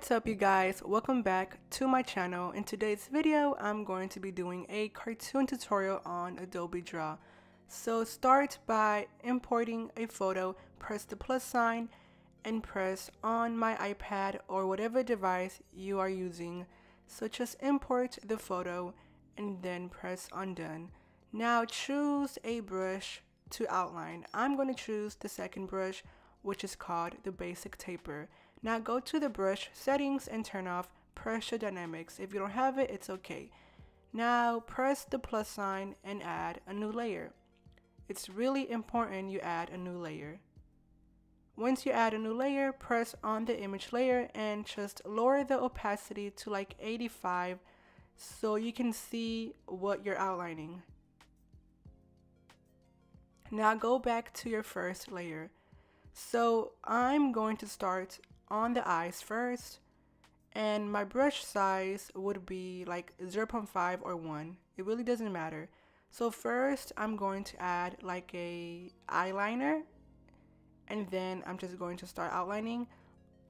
What's up you guys, welcome back to my channel. In today's video I'm going to be doing a cartoon tutorial on Adobe Draw. So start by importing a photo, press the plus sign and press on my iPad or whatever device you are using. So just import the photo and then press on done. Now choose a brush to outline. I'm going to choose the second brush, which is called the basic taper. Now go to the brush settings and turn off pressure dynamics. If you don't have it, it's okay. Now press the plus sign and add a new layer. It's really important you add a new layer. Once you add a new layer, press on the image layer and just lower the opacity to like 85 so you can see what you're outlining. Now go back to your first layer. So I'm going to start on the eyes first, and my brush size would be like 0.5 or 1. It really doesn't matter. So first I'm going to add like a eyeliner, and then I'm just going to start outlining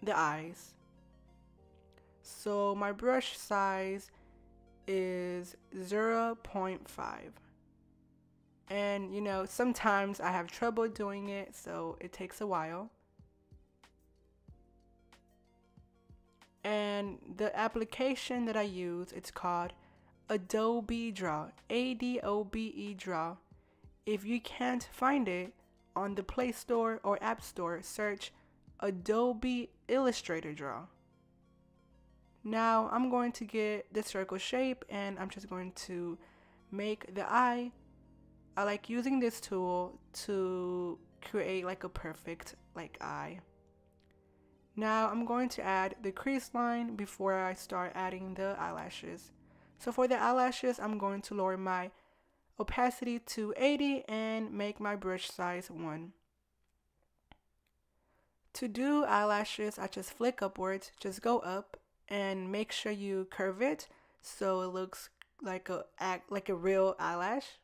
the eyes. So my brush size is 0.5. And you know, sometimes I have trouble doing it, so it takes a while. And the application that I use, it's called Adobe Draw, Adobe Draw. If you can't find it on the Play Store or App Store, search Adobe Illustrator Draw. Now I'm going to get the circle shape and I'm just going to make the eye. I like using this tool to create like a perfect eye. Now I'm going to add the crease line before I start adding the eyelashes. So for the eyelashes, I'm going to lower my opacity to 80 and make my brush size 1. To do eyelashes, I just flick upwards, just go up and make sure you curve it so it looks like a real eyelash.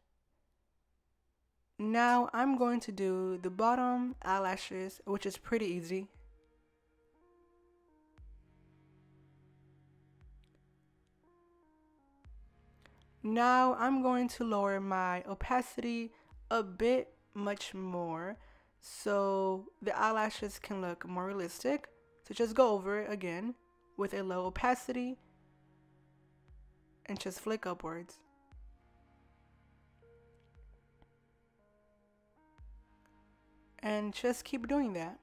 Now I'm going to do the bottom eyelashes, which is pretty easy. Now I'm going to lower my opacity a bit much more so the eyelashes can look more realistic. So just go over it again with a low opacity and just flick upwards. And just keep doing that.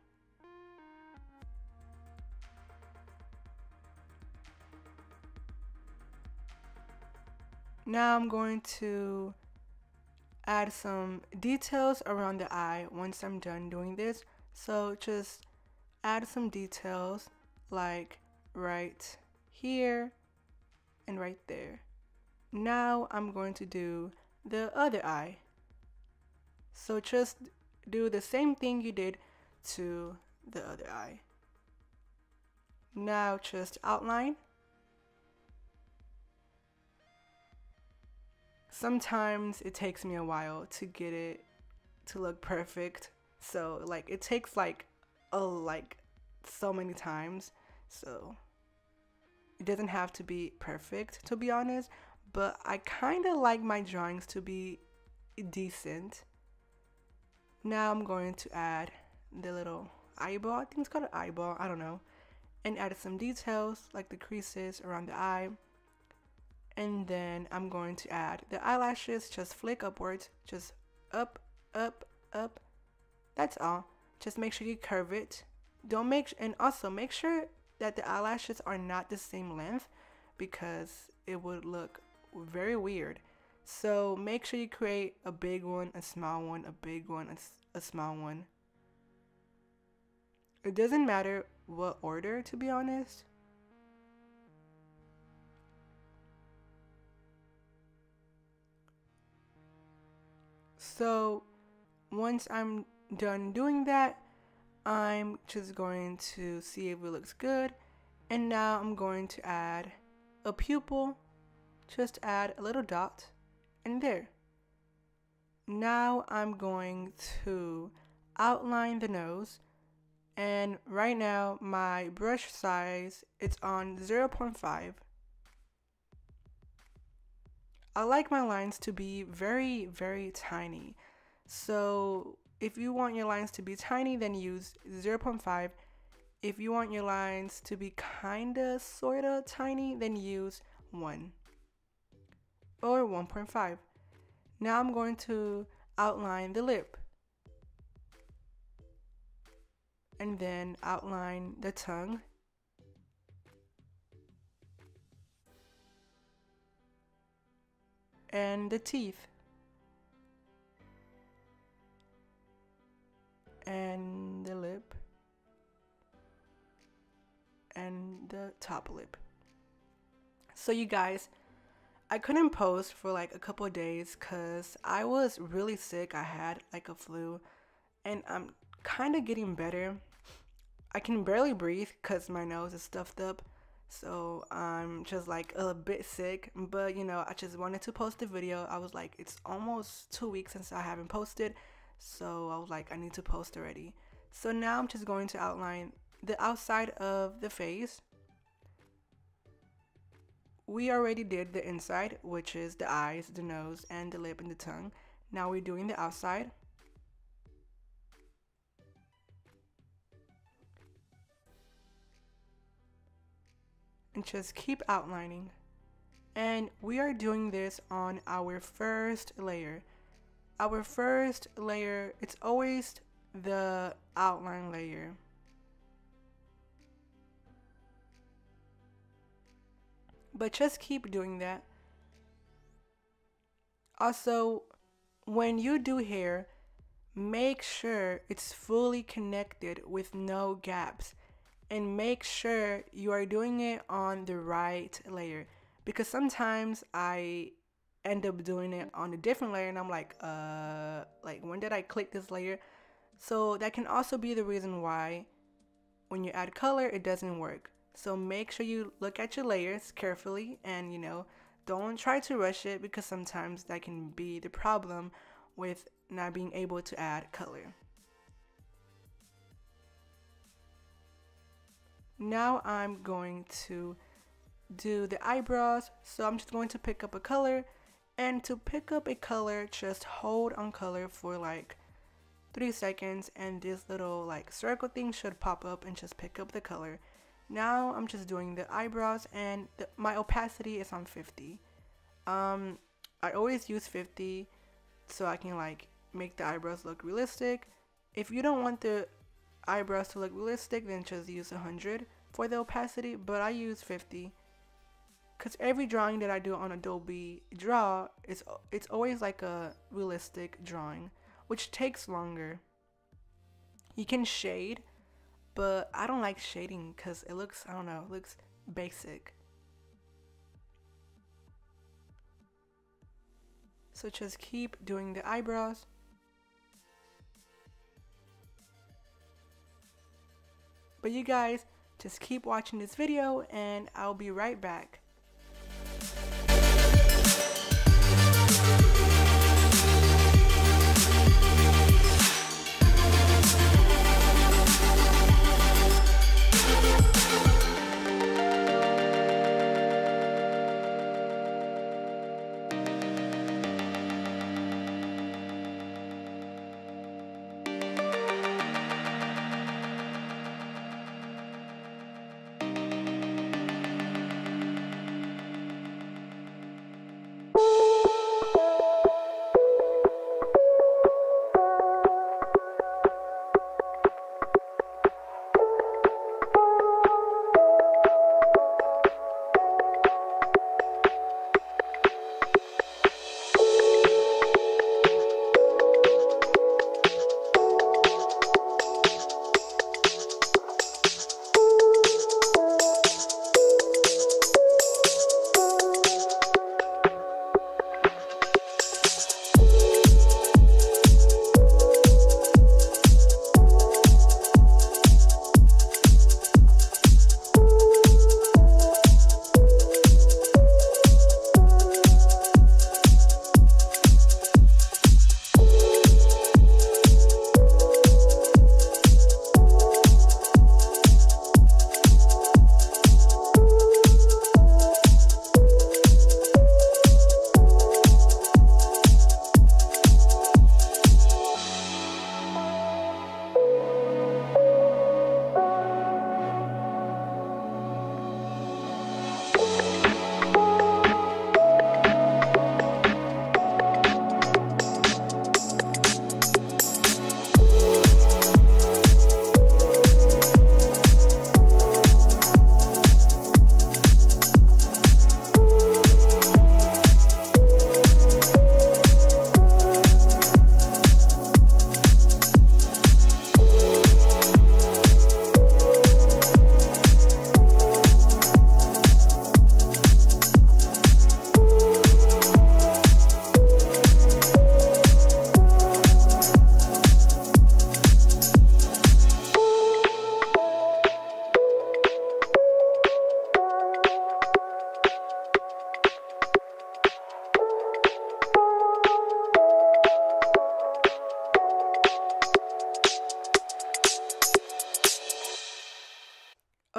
Now I'm going to add some details around the eye once I'm done doing this. So just add some details like right here and right there. Now I'm going to do the other eye. So just do the same thing you did to the other eye. Now just outline. Sometimes it takes me a while to get it to look perfect. So like it takes like so many times. So it doesn't have to be perfect, to be honest, but I kind of like my drawings to be decent. Now I'm going to add the little eyeball. I think it's called an eyeball, I don't know. And add some details like the creases around the eye. And then I'm going to add the eyelashes. Just flick upwards, just up, up, up. That's all. Just make sure you curve it. And also make sure that the eyelashes are not the same length because it would look very weird. So make sure you create a big one, a small one, a big one, a small one. It doesn't matter what order, to be honest. So once I'm done doing that, I'm just going to see if it looks good. And now I'm going to add a pupil. Just add a little dot and there. Now I'm going to outline the nose And right now my brush size, it's on 0.5. I like my lines to be very, very tiny. So if you want your lines to be tiny, then use 0.5. If you want your lines to be kinda sorta tiny, then use 1 or 1.5. Now I'm going to outline the lip and then outline the tongue. And the teeth. And the lip. And the top lip. So you guys, I couldn't post for like a couple of days because I was really sick. I had like a flu and I'm kind of getting better. I can barely breathe because my nose is stuffed up. So I'm just like a bit sick, but you know, I just wanted to post the video. I was like, it's almost 2 weeks since I haven't posted. So I was like, I need to post already. So now I'm just going to outline the outside of the face. We already did the inside, which is the eyes, the nose, and the lip and the tongue. Now we're doing the outside. And just keep outlining. And we are doing this on our first layer. Our first layer, it's always the outline layer. But just keep doing that. Also, when you do hair, make sure it's fully connected with no gaps. And make sure you are doing it on the right layer, because sometimes I end up doing it on a different layer and I'm like when did I click this layer? So that can also be the reason why when you add color it doesn't work. So make sure you look at your layers carefully and, you know, don't try to rush it, because sometimes that can be the problem with not being able to add color. Now I'm going to do the eyebrows. So I'm just going to pick up a color, and to pick up a color, just hold on color for like 3 seconds and this little like circle thing should pop up and just pick up the color. Now I'm just doing the eyebrows, and my opacity is on 50. I always use 50 so I can like make the eyebrows look realistic. If you don't want the eyebrows to look realistic, then just use 100 for the opacity, but I use 50 because every drawing that I do on Adobe Draw it's always like a realistic drawing, which takes longer. You can shade, but I don't like shading because it looks, I don't know, it looks basic. So just keep doing the eyebrows. But you guys, just keep watching this video and I'll be right back.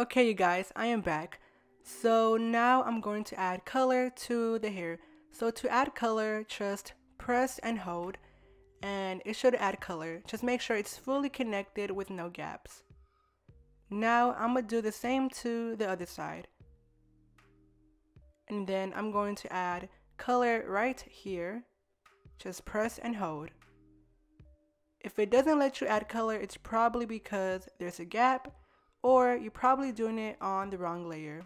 Okay, you guys, I am back. So now I'm going to add color to the hair. So to add color, just press and hold, and it should add color. Just make sure it's fully connected with no gaps. Now I'm going to do the same to the other side. And then I'm going to add color right here. Just press and hold. If it doesn't let you add color, it's probably because there's a gap, or you're probably doing it on the wrong layer.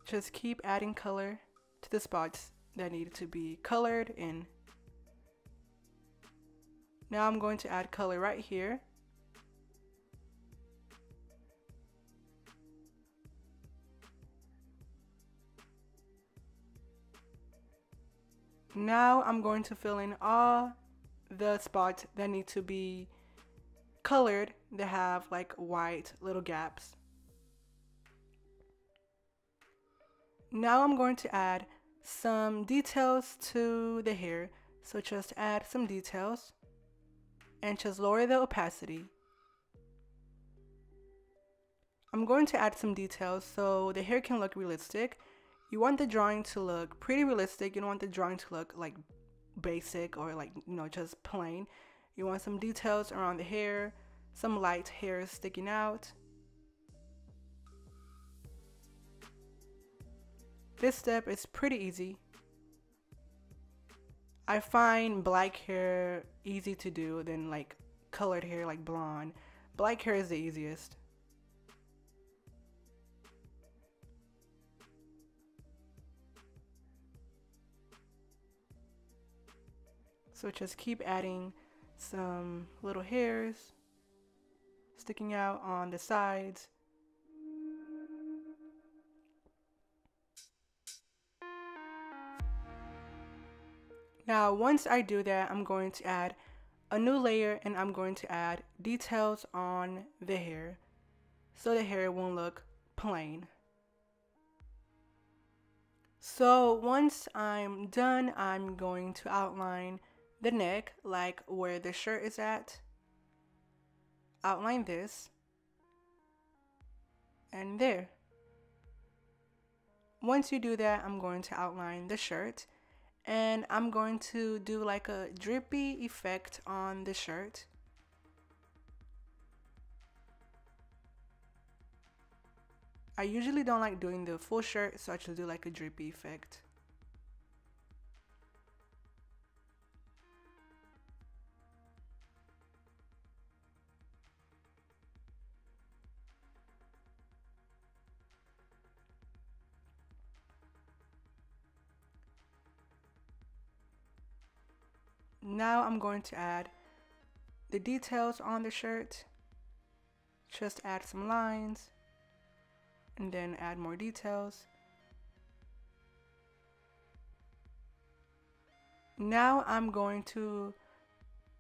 Just keep adding color to the spots that need to be colored in. Now I'm going to add color right here. Now I'm going to fill in all the spots that need to be colored that have like white little gaps. Now I'm going to add some details to the hair. So just add some details and just lower the opacity. I'm going to add some details so the hair can look realistic. You want the drawing to look pretty realistic. You don't want the drawing to look like basic or like, just plain. You want some details around the hair, some light hairs sticking out. This step is pretty easy. I find black hair easy to do than like colored hair like blonde. Black hair is the easiest. So just keep adding some little hairs sticking out on the sides. Now, once I do that, I'm going to add a new layer and I'm going to add details on the hair so the hair won't look plain. So once I'm done, I'm going to outline the neck, like where the shirt is at. Outline this and there. Once you do that, I'm going to outline the shirt and I'm going to do like a drippy effect on the shirt. I usually don't like doing the full shirt, so I just do like a drippy effect. Now I'm going to add the details on the shirt. Just add some lines and then add more details. Now I'm going to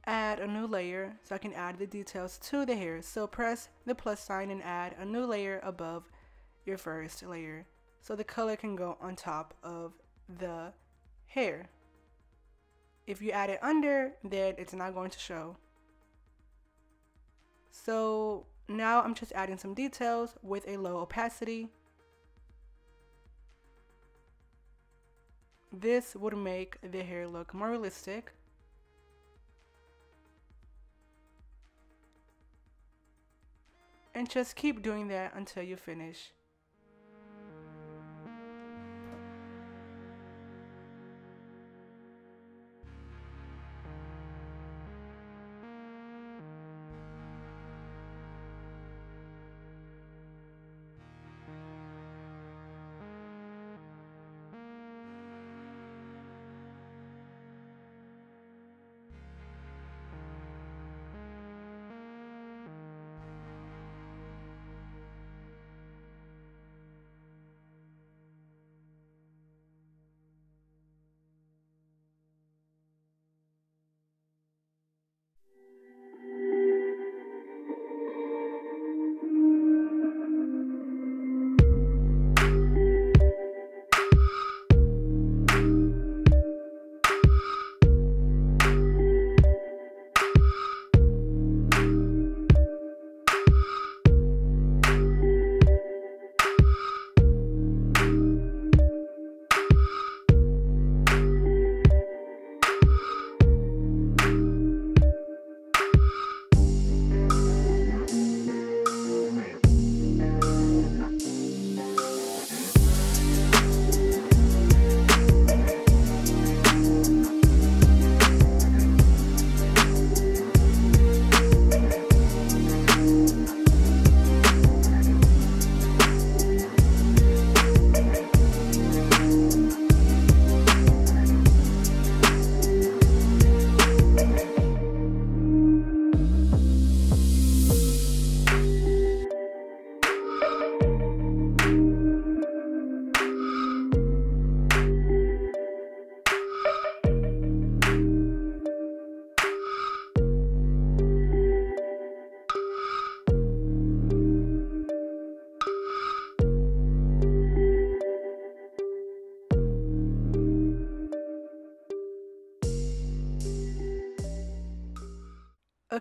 add a new layer so I can add the details to the hair. So press the plus sign and add a new layer above your first layer so the color can go on top of the hair. If you add it under, then it's not going to show. So now I'm just adding some details with a low opacity. This would make the hair look more realistic. And just keep doing that until you finish.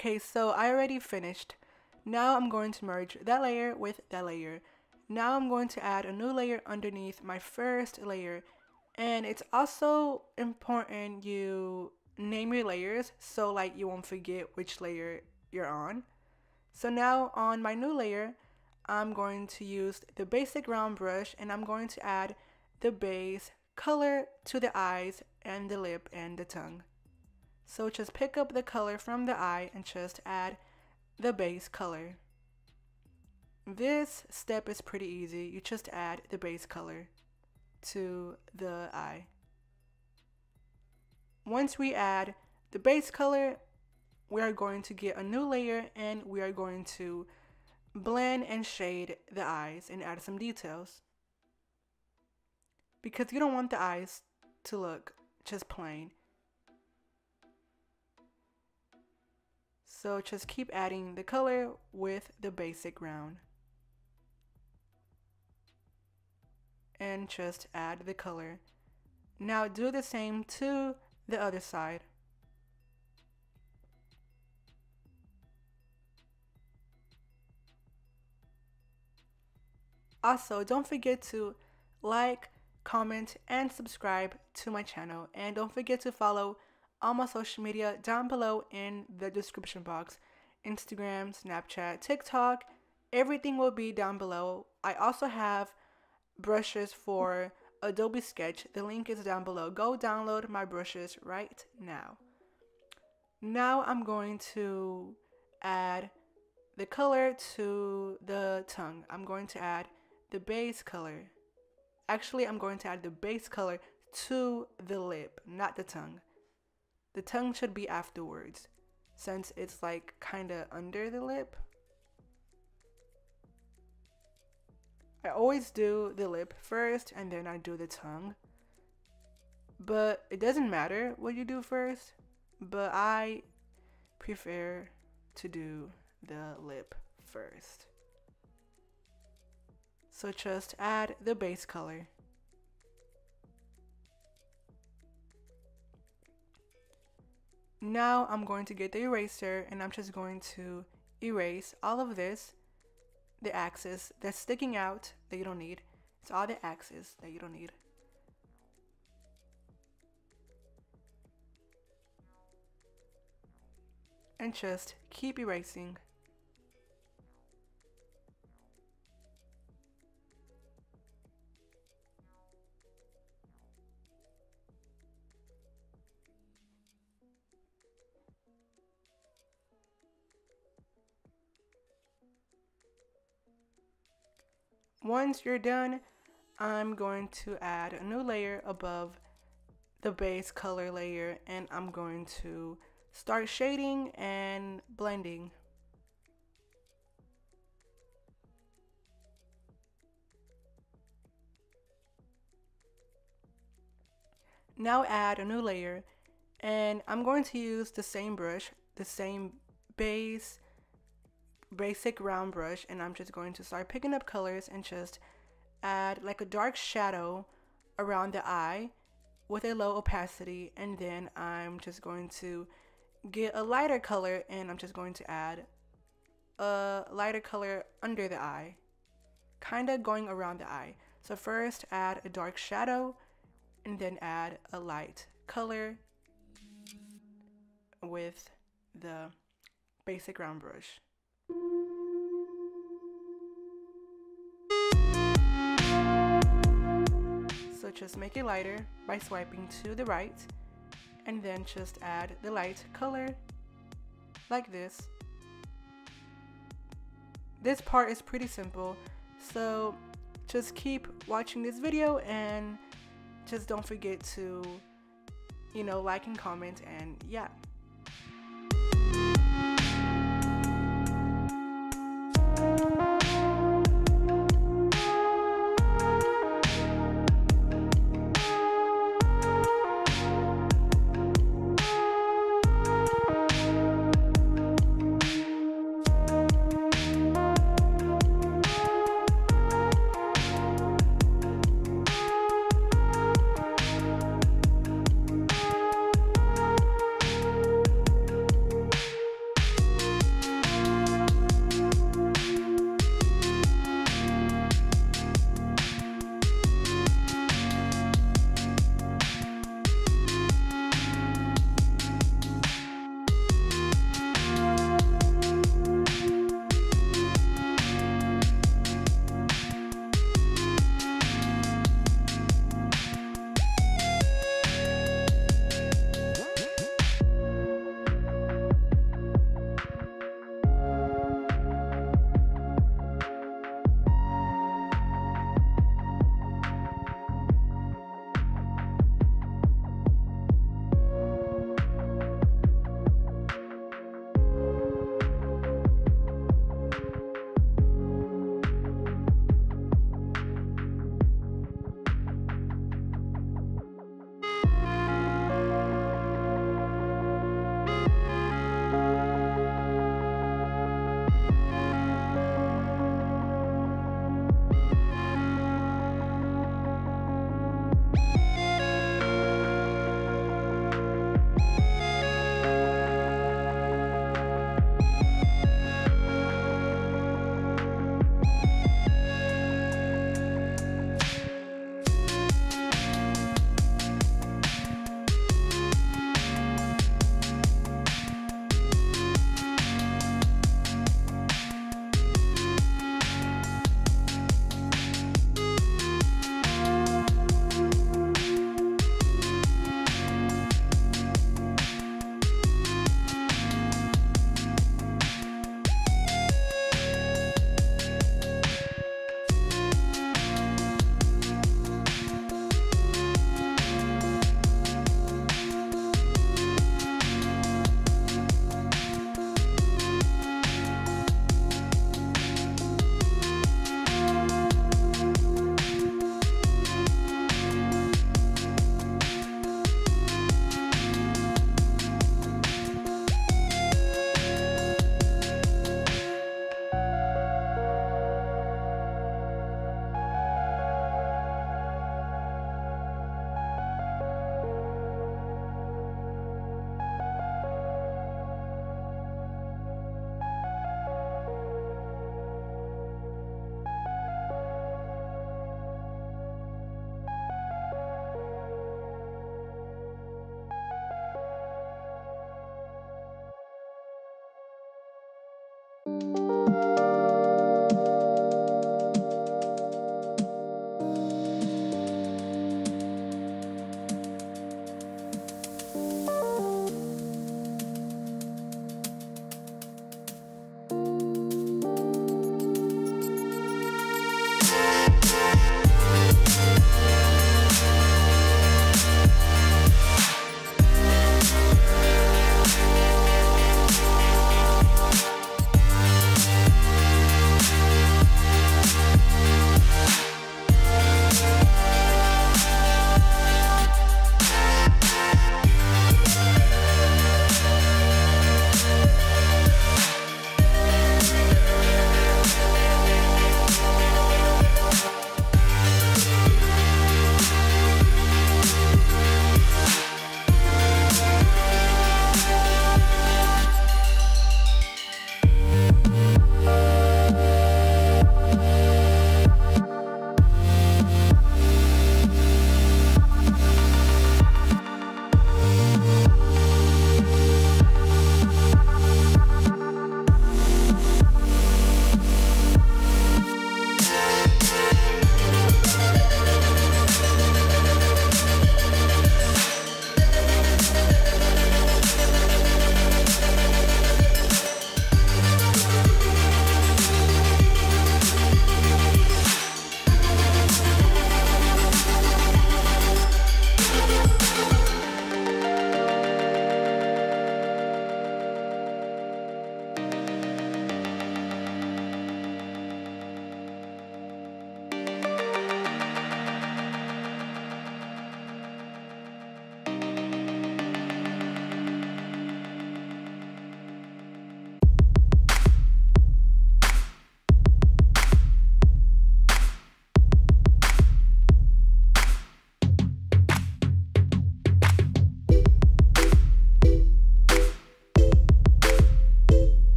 Okay, so I already finished. Now I'm going to merge that layer with that layer. Now I'm going to add a new layer underneath my first layer. And it's also important you name your layers so like you won't forget which layer you're on. So now on my new layer, I'm going to use the basic round brush and I'm going to add the base color to the eyes and the lip and the tongue. So just pick up the color from the eye and just add the base color. This step is pretty easy. You just add the base color to the eye. Once we add the base color, we are going to get a new layer and we are going to blend and shade the eyes and add some details. Because you don't want the eyes to look just plain. So just keep adding the color with the basic round. And just add the color. Now do the same to the other side. Also, don't forget to like, comment, and subscribe to my channel. And don't forget to follow all my social media down below in the description box. Instagram, Snapchat, TikTok, everything will be down below. I also have brushes for Adobe Sketch. The link is down below. Go download my brushes right now. Now I'm going to add the color to the tongue. I'm going to add the base color. Actually, I'm going to add the base color to the lip, not the tongue. The tongue should be afterwards, since it's like kind of under the lip. I always do the lip first and then I do the tongue. But it doesn't matter what you do first, but I prefer to do the lip first. So just add the base color. Now I'm going to get the eraser and I'm just going to erase all of this, the axis that's sticking out that you don't need. It's all the axis that you don't need. And just keep erasing. Once you're done, I'm going to add a new layer above the base color layer and I'm going to start shading and blending. Now add a new layer and I'm going to use the same brush, the same basic round brush, and I'm just going to start picking up colors and just add like a dark shadow around the eye with a low opacity, and then I'm just going to get a lighter color and I'm just going to add a lighter color under the eye, kind of going around the eye. So first add a dark shadow and then add a light color with the basic round brush. So just make it lighter by swiping to the right and then just add the light color like this. This part is pretty simple, so just keep watching this video and just don't forget to, like and comment, and yeah.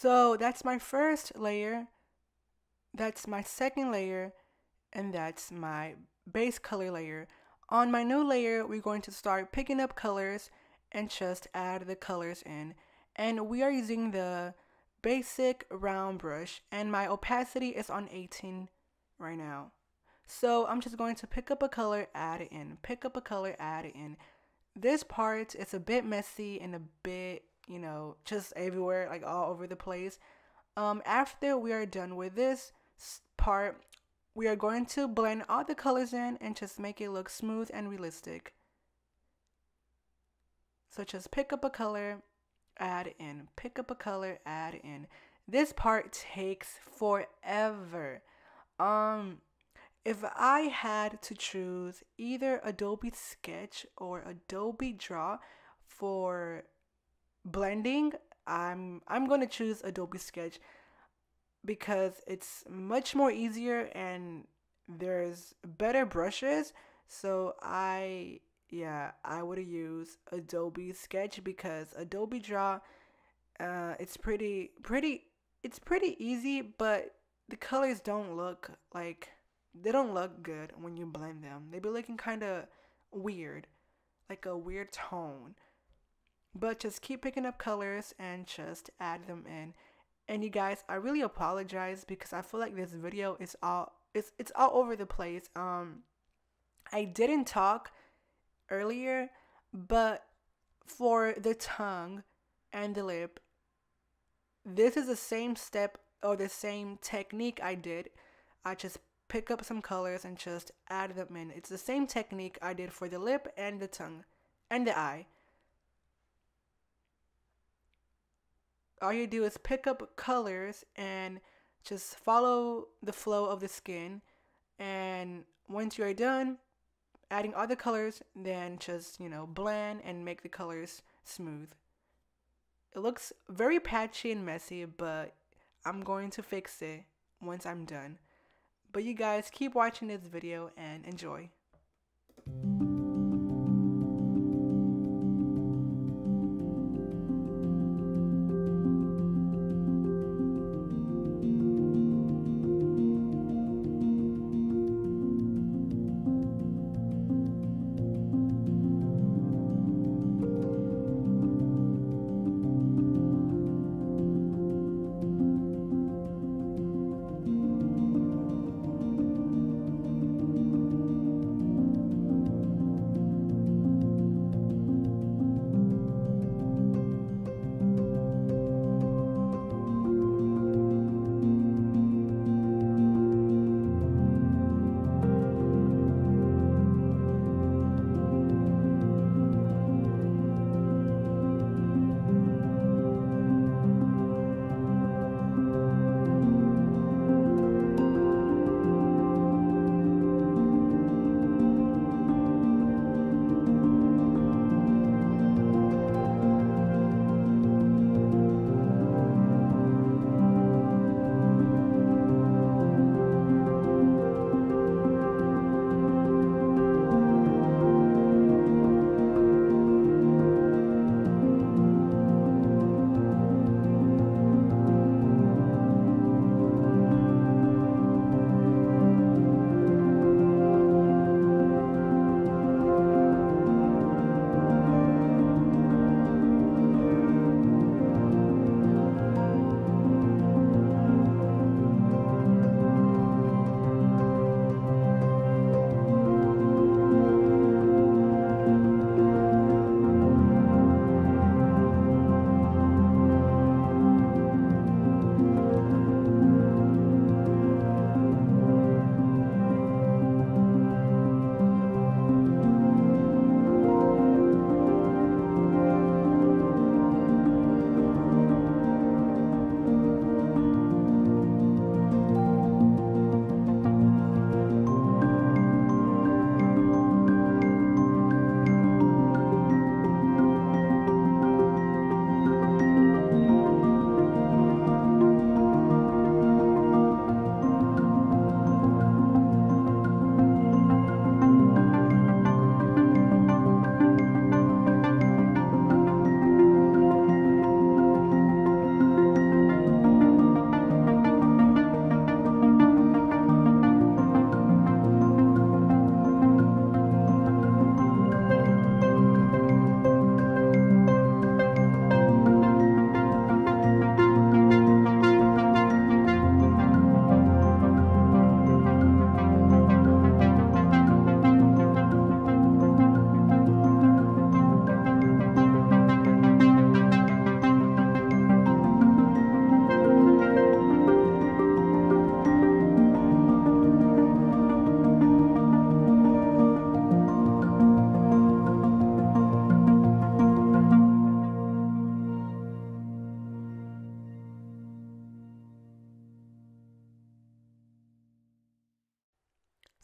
So that's my first layer, that's my second layer, and that's my base color layer. On my new layer, we're going to start picking up colors and just add the colors in. And we are using the basic round brush, and my opacity is on 18 right now. So I'm just going to pick up a color, add it in, pick up a color, add it in. This part is a bit messy and a bit, just everywhere, like all over the place. After we are done with this part, we are going to blend all the colors in and just make it look smooth and realistic. So just pick up a color, add in, pick up a color, add in. This part takes forever. If I had to choose either Adobe Sketch or Adobe Draw for blending, I'm going to choose Adobe Sketch because it's much more easier and there's better brushes. So I would use Adobe Sketch because Adobe Draw, it's pretty easy, but the colors don't look like, they don't look good when you blend them. They be looking kind of weird, like a weird tone. But just keep picking up colors and just add them in. And you guys, I really apologize because I feel like this video is it's all over the place. I didn't talk earlier, but for the tongue and the lip, this is the same step or the same technique I did. I just pick up some colors and just add them in. It's the same technique I did for the lip and the tongue and the eye. All you do is pick up colors and just follow the flow of the skin. And once you're done adding other colors, then just, blend and make the colors smooth. It looks very patchy and messy, but I'm going to fix it once I'm done. But you guys keep watching this video and enjoy.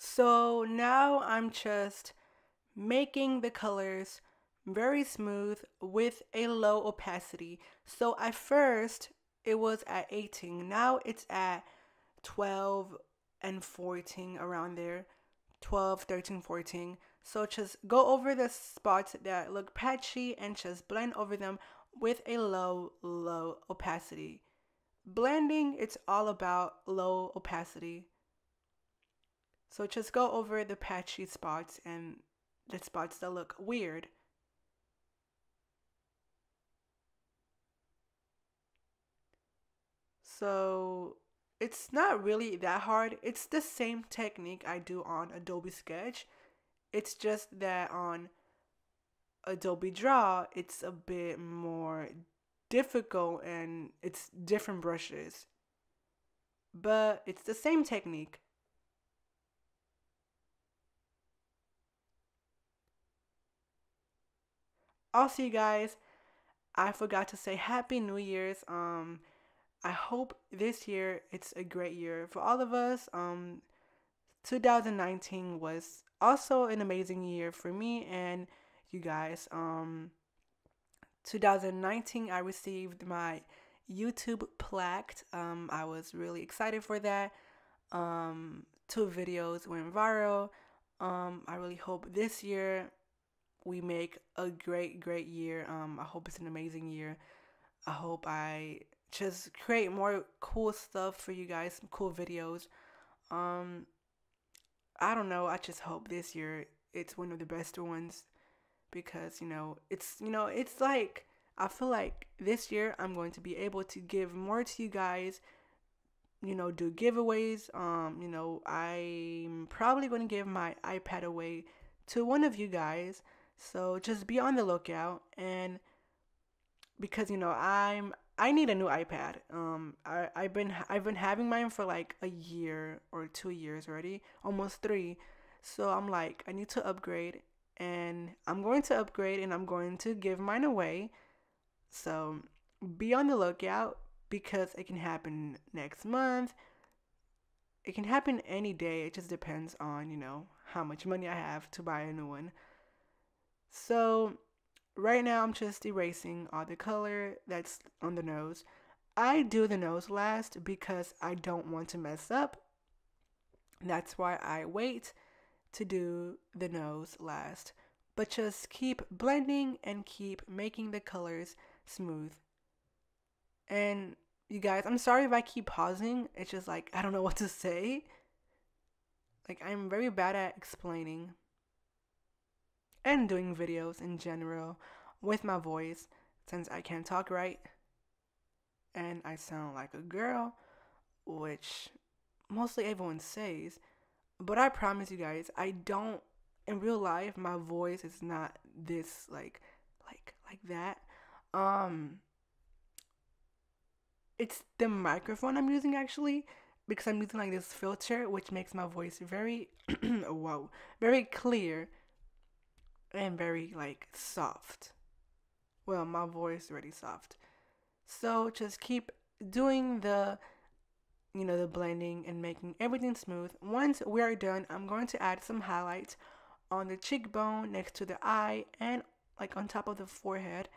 So now I'm just making the colors very smooth with a low opacity. So at first it was at 18, now it's at 12 and 14, around there. 12, 13, 14. So just go over the spots that look patchy and just blend over them with a low opacity. Blending, it's all about low opacity. So just go over the patchy spots and the spots that look weird. So it's not really that hard. It's the same technique I do on Adobe Sketch. It's just that on Adobe Draw, it's a bit more difficult and it's different brushes. But it's the same technique. Also, you guys, I forgot to say Happy New Year's. I hope this year it's a great year for all of us. 2019 was also an amazing year for me and you guys. 2019, I received my YouTube plaque. I was really excited for that. 2 videos went viral. I really hope this year we make a great year. I hope it's an amazing year. I hope I just create more cool stuff for you guys, some cool videos. Um, I don't know. I just hope this year it's one of the best ones because it's like I feel like this year I'm going to be able to give more to you guys. Do giveaways. I'm probably going to give my iPad away to one of you guys. So just be on the lookout and because I need a new iPad. I've been having mine for like a year or 2 years already, almost three. So I'm like I need to upgrade, and I'm going to upgrade, and I'm going to give mine away. So be on the lookout because it can happen next month. It can happen any day. It just depends on how much money I have to buy a new one. So right now I'm just erasing all the color that's on the nose. I do the nose last because I don't want to mess up. That's why I wait to do the nose last. But just keep blending and keep making the colors smooth. And you guys, I'm sorry if I keep pausing. It's just like I don't know what to say. Like I'm very bad at explaining and doing videos in general with my voice since I can't talk right and I sound like a girl, which mostly everyone says. But I promise you guys, I don't in real life my voice is not this like that. Um it's the microphone I'm using actually because I'm using like this filter which makes my voice very whoa, very clear and very like soft. Well, my voice is already soft. So just keep doing the blending and making everything smooth. Once we are done, I'm going to add some highlights on the cheekbone, next to the eye, and like on top of the forehead.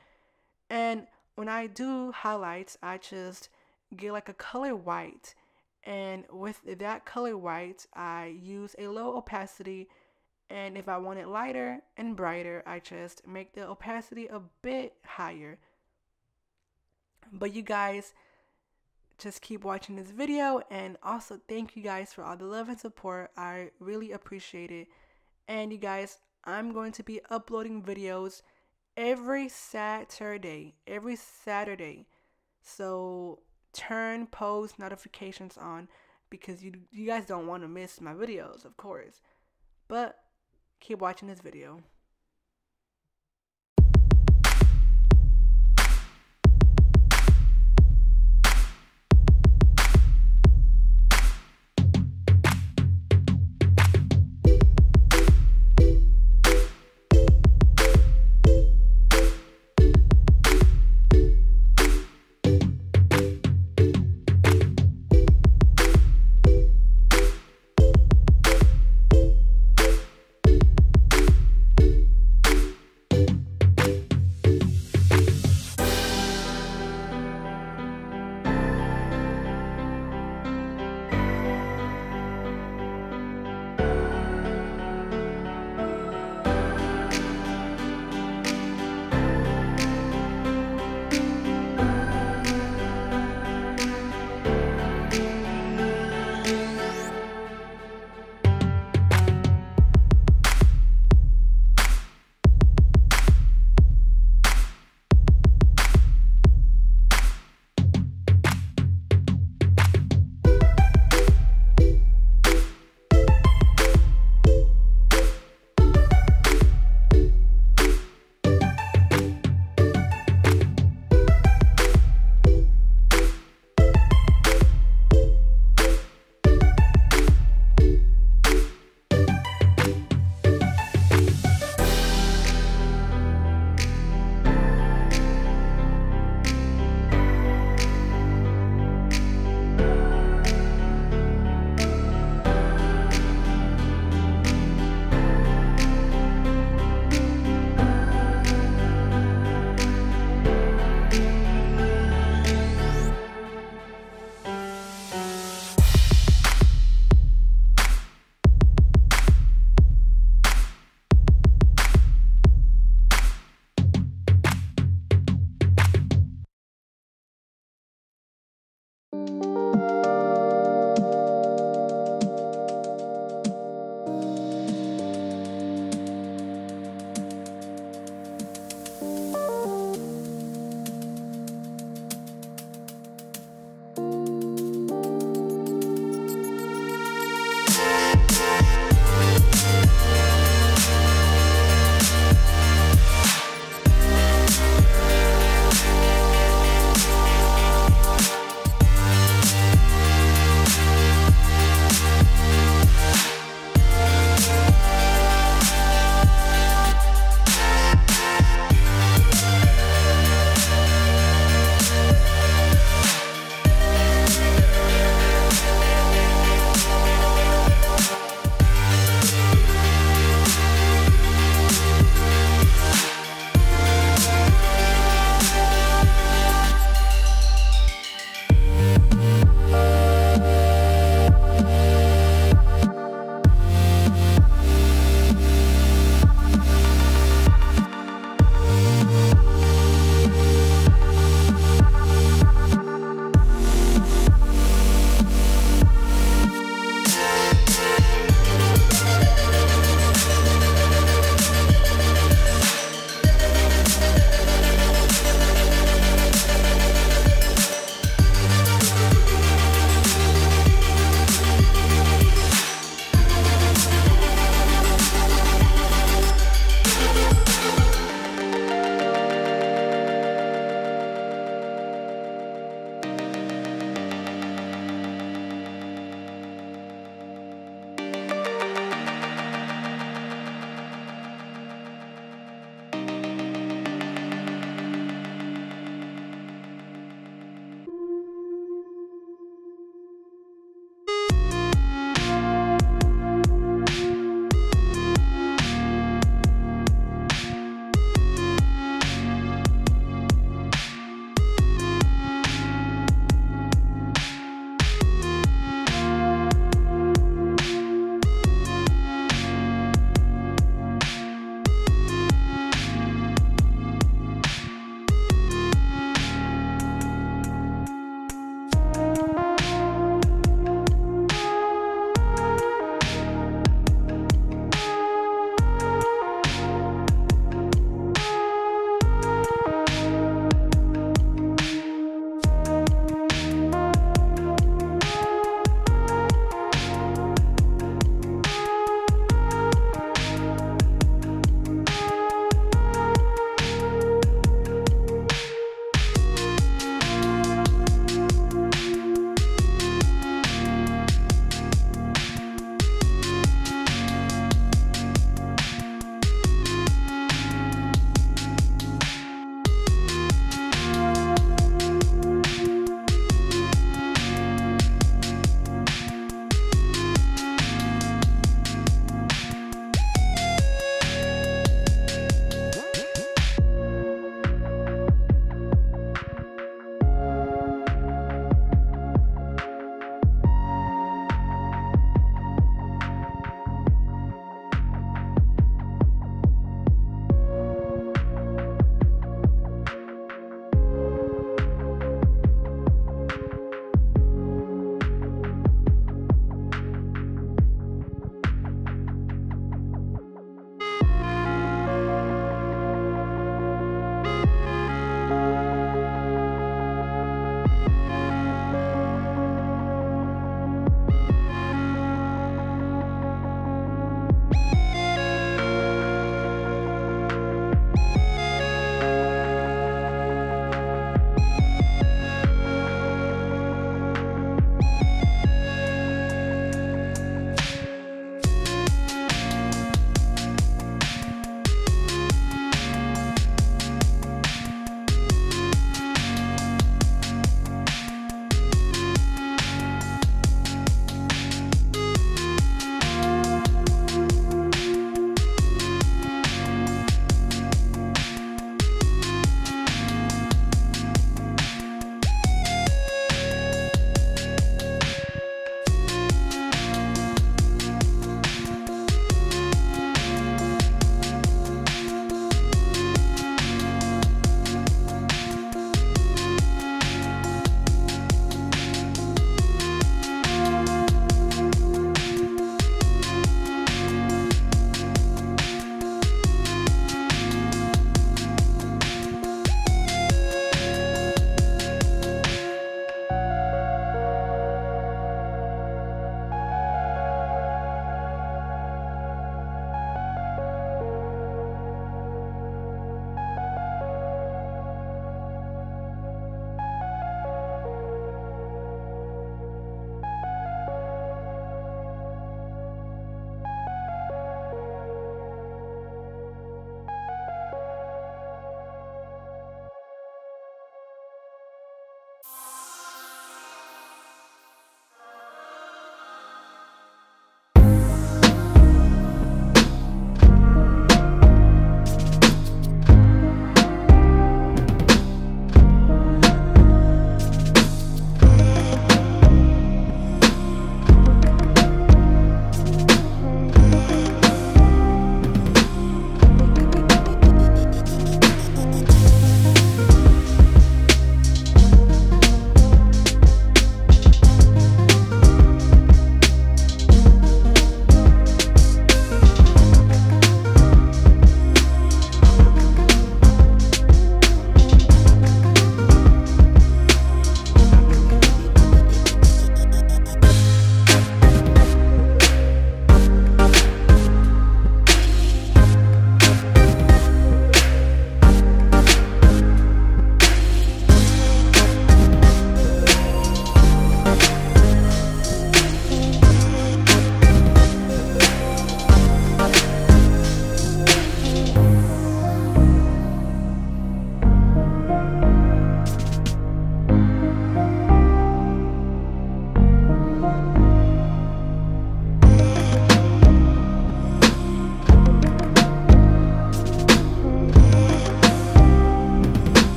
And when I do highlights, I just get like a color white. And with that color white, I use a low opacity. And if I want it lighter and brighter, I just make the opacity a bit higher. But you guys, just keep watching this video and also thank you guys for all the love and support. I really appreciate it. And you guys, I'm going to be uploading videos every Saturday. Every Saturday. So turn post notifications on because you guys don't want to miss my videos, of course. But keep watching this video.